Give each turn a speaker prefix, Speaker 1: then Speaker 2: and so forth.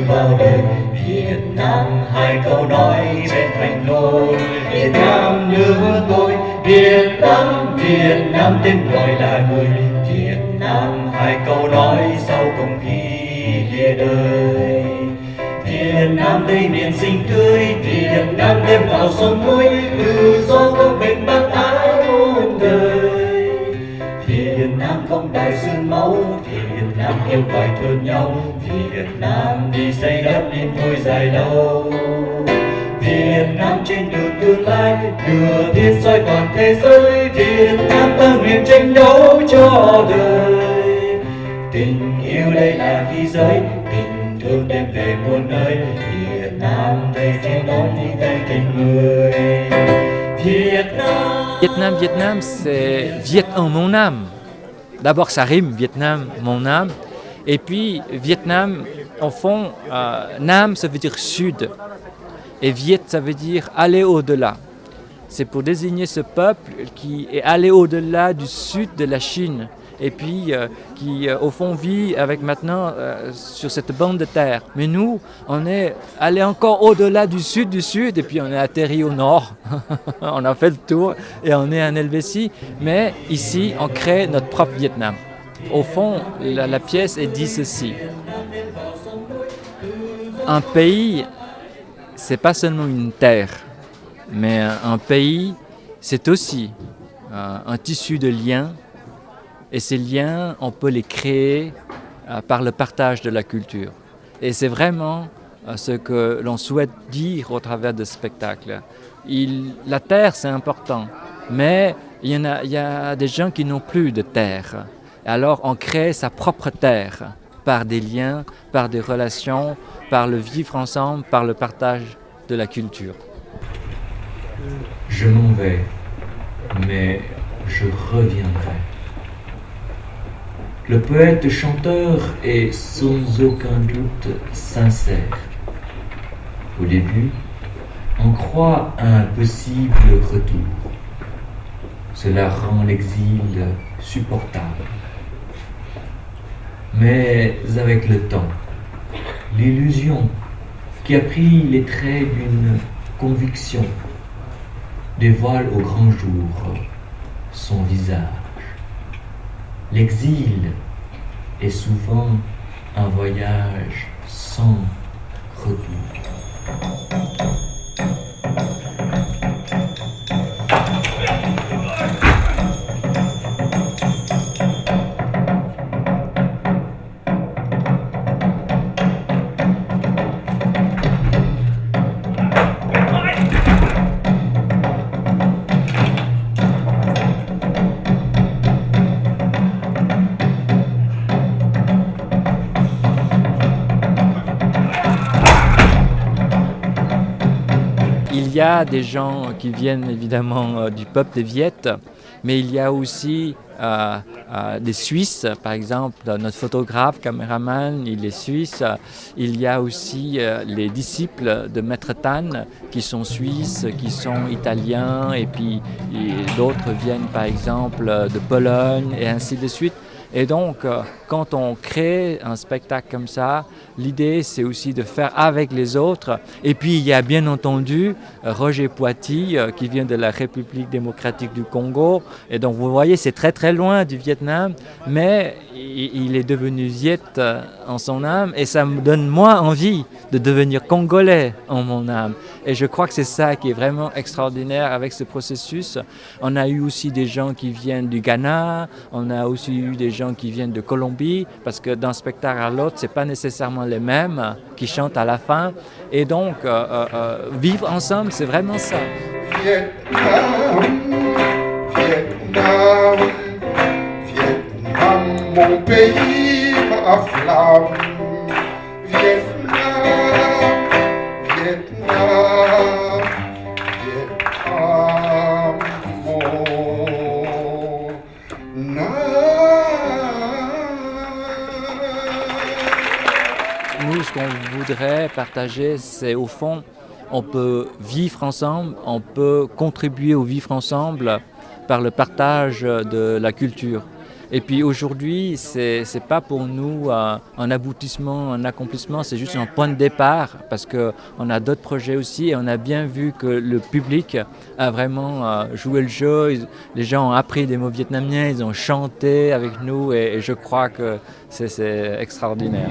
Speaker 1: vào đời. Việt Nam hai câu nói bên thành đôi. Việt Nam nhớ tôi, Việt Nam tên gọi là người. Việt Nam hai câu nói sau cùng khi lìa đời. Việt Nam đây miền xinh tươi, Việt Nam đêm vào sông núi, tự do công bình bác ái muôn đời. Việt Nam không đòi xương máu, Việt Nam kêu gọi thương nhau, Việt Nam đi xây đất nên thôi dài lâu. Việt Nam trên đường tương lai, đưa thiên soi toàn thế giới, Việt Nam ta nguyện tranh đấu cho đời. Tình yêu đây là khí giới, tình thương đem về muôn nơi, Việt Nam đây trên đó đi tay tình người.
Speaker 2: Vietnam, c'est Viet en mon âme. D'abord, ça rime, Vietnam, mon âme. Et puis, Vietnam, en fond, Nam, ça veut dire sud. Et Viet, ça veut dire aller au-delà. C'est pour désigner ce peuple qui est allé au-delà du sud de la Chine. Et puis qui, au fond, vit avec maintenant sur cette bande de terre. Mais nous, on est allé encore au-delà du sud, et puis on est atterri au nord. On a fait le tour et on est en Helvétie. Mais ici, on crée notre propre Vietnam. Au fond, la pièce est dit ceci. Un pays, c'est pas seulement une terre, mais un pays, c'est aussi un tissu de liens. Et ces liens, on peut les créer par le partage de la culture. Et c'est vraiment ce que l'on souhaite dire au travers de ce spectacle. La terre, c'est important, mais il y a des gens qui n'ont plus de terre. Alors on crée sa propre terre par des liens, par des relations, par le vivre ensemble, par le partage de la culture.
Speaker 1: Je m'en vais, mais je reviendrai. Le poète-chanteur est sans aucun doute sincère. Au début, on croit à un possible retour. Cela rend l'exil supportable. Mais avec le temps, l'illusion qui a pris les traits d'une conviction dévoile au grand jour son visage. L'exil est souvent un voyage sans retour.
Speaker 2: Il y a des gens qui viennent évidemment du peuple des Viettes, mais il y a aussi des Suisses, par exemple, notre photographe, caméraman, il est suisse. Il y a aussi les disciples de Maître Tan qui sont suisses, qui sont italiens, et puis d'autres viennent par exemple de Pologne et ainsi de suite. Et donc, quand on crée un spectacle comme ça, l'idée, c'est aussi de faire avec les autres. Et puis, il y a bien entendu Roger Poity, qui vient de la République démocratique du Congo. Et donc, vous voyez, c'est très, très loin du Vietnam, mais il est devenu Viet en son âme. Et ça me donne, moi, envie de devenir Congolais en mon âme. Et je crois que c'est ça qui est vraiment extraordinaire avec ce processus. On a eu aussi des gens qui viennent du Ghana, on a aussi eu des gens qui viennent de Colombie, parce que d'un spectacle à l'autre, c'est pas nécessairement les mêmes qui chantent à la fin. Et donc, vivre ensemble, c'est vraiment ça.
Speaker 3: Vietnam, Vietnam, Vietnam, mon pays, ma flamme. Vietnam, Vietnam, Vietnam, mon âme.
Speaker 2: Nous, ce qu'on voudrait partager, c'est au fond, on peut vivre ensemble, on peut contribuer au vivre ensemble par le partage de la culture. Et puis aujourd'hui, c'est pas pour nous un aboutissement, un accomplissement, c'est juste un point de départ parce qu'on a d'autres projets aussi et on a bien vu que le public a vraiment joué le jeu. Les gens ont appris des mots vietnamiens, ils ont chanté avec nous et je crois que c'est extraordinaire.